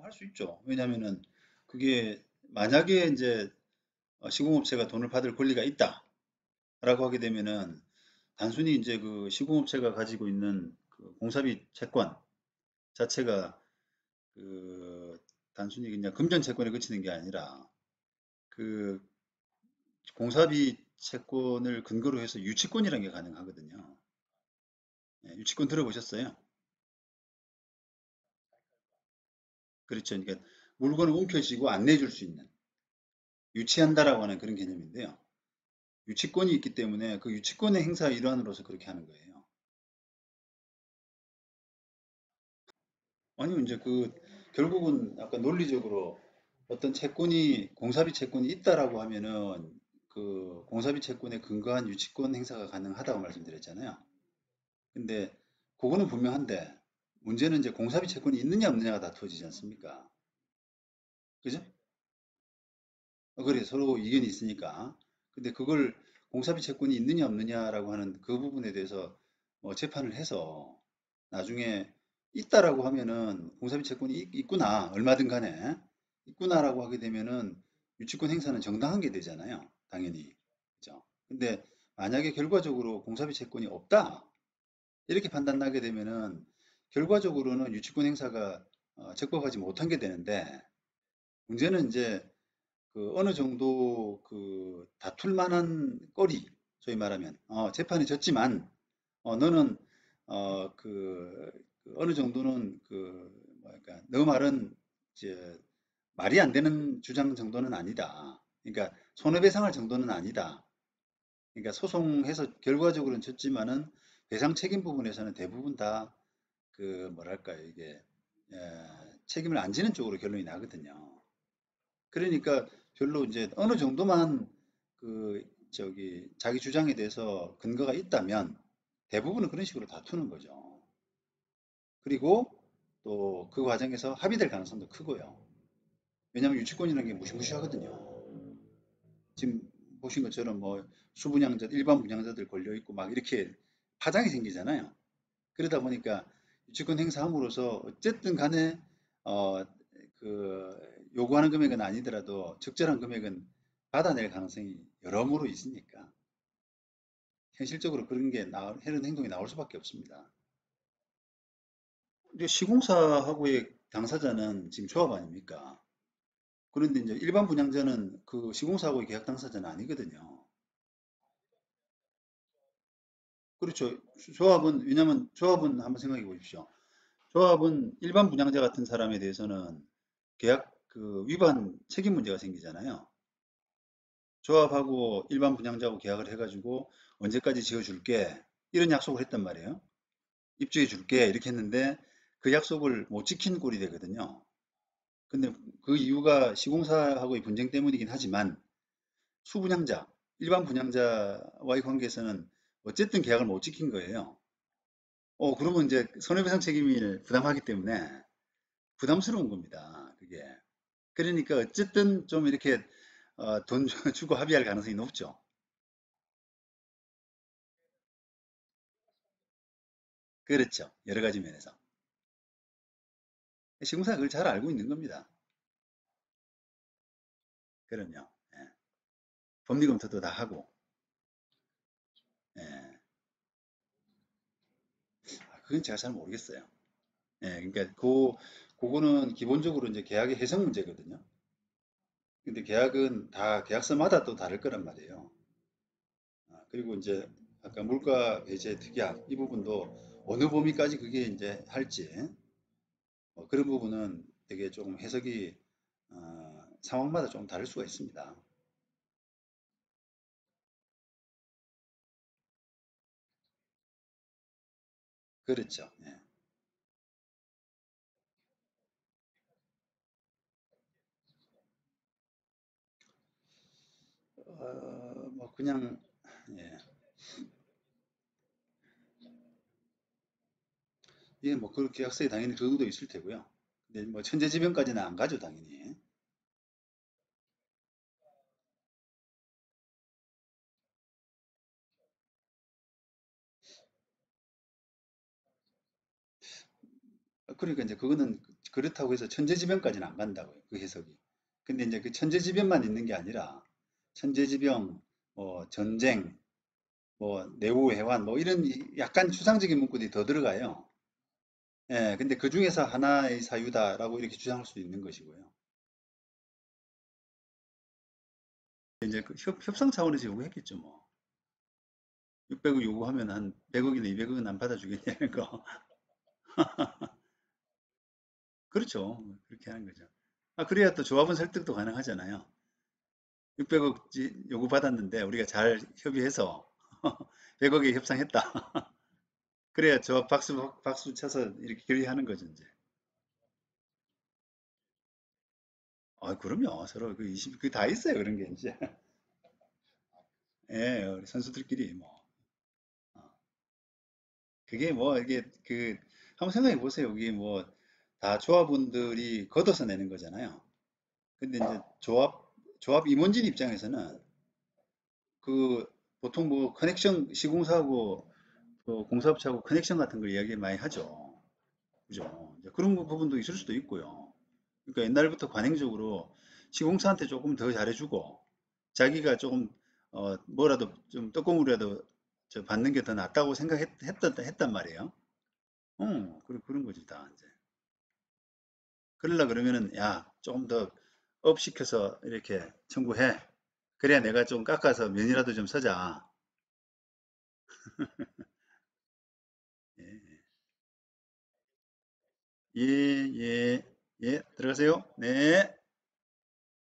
할 수 있죠. 왜냐하면은 그게 만약에 이제 시공업체가 돈을 받을 권리가 있다라고 하게 되면은 단순히 이제 그 시공업체가 가지고 있는 그 공사비 채권 자체가 그 단순히 그냥 금전 채권에 그치는 게 아니라 그 공사비 채권을 근거로 해서 유치권이라는 게 가능하거든요. 예, 유치권 들어보셨어요? 그렇죠. 그러니까 물건을 움켜쥐고 안 내줄 수 있는 유치한다라고 하는 그런 개념인데요. 유치권이 있기 때문에 그 유치권의 행사 일환으로서 그렇게 하는 거예요. 아니면 이제 그 결국은 아까 논리적으로 어떤 채권이 공사비 채권이 있다라고 하면은 그 공사비 채권에 근거한 유치권 행사가 가능하다고 말씀드렸잖아요. 근데 그거는 분명한데 문제는 이제 공사비 채권이 있느냐 없느냐가 다투어지지 않습니까? 그죠? 그래 서로 이견이 있으니까. 근데 그걸 공사비 채권이 있느냐 없느냐라고 하는 그 부분에 대해서 재판을 해서 나중에 있다라고 하면은 공사비 채권이 있구나 얼마든 간에 있구나라고 하게 되면은 유치권 행사는 정당한 게 되잖아요. 당연히. 그죠? 근데 만약에 결과적으로 공사비 채권이 없다 이렇게 판단나게 되면은 결과적으로는 유치권 행사가 적법하지 못한 게 되는데 문제는 이제 그 어느 정도 그 다툴 만한 거리, 소위 말하면 재판이 졌지만 너는 그 어느 정도는 그 뭐랄까 너 말은 이제 말이 안 되는 주장 정도는 아니다. 그러니까 손해배상할 정도는 아니다. 그러니까 소송해서 결과적으로는 졌지만은 배상 책임 부분에서는 대부분 다 그 뭐랄까요 이게 책임을 안 지는 쪽으로 결론이 나거든요. 그러니까 별로 이제 어느 정도만 그 저기 자기 주장에 대해서 근거가 있다면 대부분은 그런 식으로 다투는 거죠. 그리고 또 그 과정에서 합의될 가능성도 크고요. 왜냐하면 유치권이라는 게 무시무시하거든요. 지금 보신 것처럼 뭐 수분양자, 일반 분양자들 걸려 있고 막 이렇게 파장이 생기잖아요. 그러다 보니까 유치권 행사함으로써 어쨌든 간에 어, 그 요구하는 금액은 아니더라도 적절한 금액은 받아낼 가능성이 여러모로 있으니까 현실적으로 그런 게 이런 행동이 나올 수밖에 없습니다. 이제 시공사하고의 당사자는 지금 조합 아닙니까? 그런데 이제 일반 분양자는 그 시공사하고의 계약 당사자는 아니거든요. 그렇죠. 조합은 왜냐하면 조합은 한번 생각해 보십시오. 조합은 일반 분양자 같은 사람에 대해서는 계약 그 위반 책임 문제가 생기잖아요. 조합하고 일반 분양자하고 계약을 해가지고 언제까지 지어줄게 이런 약속을 했단 말이에요. 입주해 줄게 이렇게 했는데 그 약속을 못 지킨 꼴이 되거든요. 근데 그 이유가 시공사하고의 분쟁 때문이긴 하지만 수분양자, 일반 분양자와의 관계에서는 어쨌든 계약을 못 지킨 거예요. 그러면 이제 손해배상 책임을 부담하기 때문에 부담스러운 겁니다. 그게. 그러니까 어쨌든 좀 이렇게 돈 주고 합의할 가능성이 높죠. 그렇죠. 여러 가지 면에서. 시공사가 그걸 잘 알고 있는 겁니다. 그럼요. 예. 법리 검토도 다 하고. 예. 그건 제가 잘 모르겠어요. 예. 그러니까 그거는 기본적으로 이제 계약의 해석 문제거든요. 근데 계약은 다 계약서마다 또 다를 거란 말이에요. 그리고 이제 아까 물가 배제 특약 이 부분도 어느 범위까지 그게 이제 할지 그런 부분은 되게 조금 해석이 상황마다 좀 다를 수가 있습니다. 그렇죠. 예. 뭐 그냥 예. 예, 뭐 그 계약서에 당연히 그것도 있을 테고요. 근데 뭐 천재지변까지는 안 가죠, 당연히. 그러니까 이제 그거는 그렇다고 해서 천재지변까지는 안 간다고요. 그 해석이. 근데 이제 그 천재지변만 있는 게 아니라 천재지변, 뭐 전쟁, 뭐 내후해환, 뭐 이런 약간 추상적인 문구들이 더 들어가요. 예, 근데 그 중에서 하나의 사유다라고 이렇게 주장할 수도 있는 것이고요. 이제 그 협상 차원에서 요구했겠죠, 뭐. 600억 요구하면 한 100억이나 200억은 안 받아주겠냐는 거. 그렇죠. 그렇게 하는 거죠. 아, 그래야 또 조합원 설득도 가능하잖아요. 600억 요구받았는데 우리가 잘 협의해서 100억에 협상했다. 그래야 조합 박수 쳐서 이렇게 결의하는 거죠, 이제. 아, 그럼요. 서로 그 20, 그 다 있어요. 그런 게 이제. 예, 우리 선수들끼리 뭐. 어, 그게 뭐, 이게 그, 한번 생각해 보세요. 이게 뭐, 다 조합원들이 걷어서 내는 거잖아요. 근데 이제 조합 임원진 입장에서는 그 보통 뭐 커넥션 시공사하고 그 공사업체하고 커넥션 같은 걸 이야기 많이 하죠. 그죠? 이제 그런 부분도 있을 수도 있고요. 그러니까 옛날부터 관행적으로 시공사한테 조금 더 잘해주고 자기가 조금 뭐라도 좀 떡고물이라도 저 받는 게 더 낫다고 했단 말이에요. 그런 거지 다 이제. 그러려 그러면은 야 조금 더 업 시켜서 이렇게 청구해. 그래야 내가 좀 깎아서 면이라도 좀 서자. 예, 예, 예, 예, 들어가세요. 네.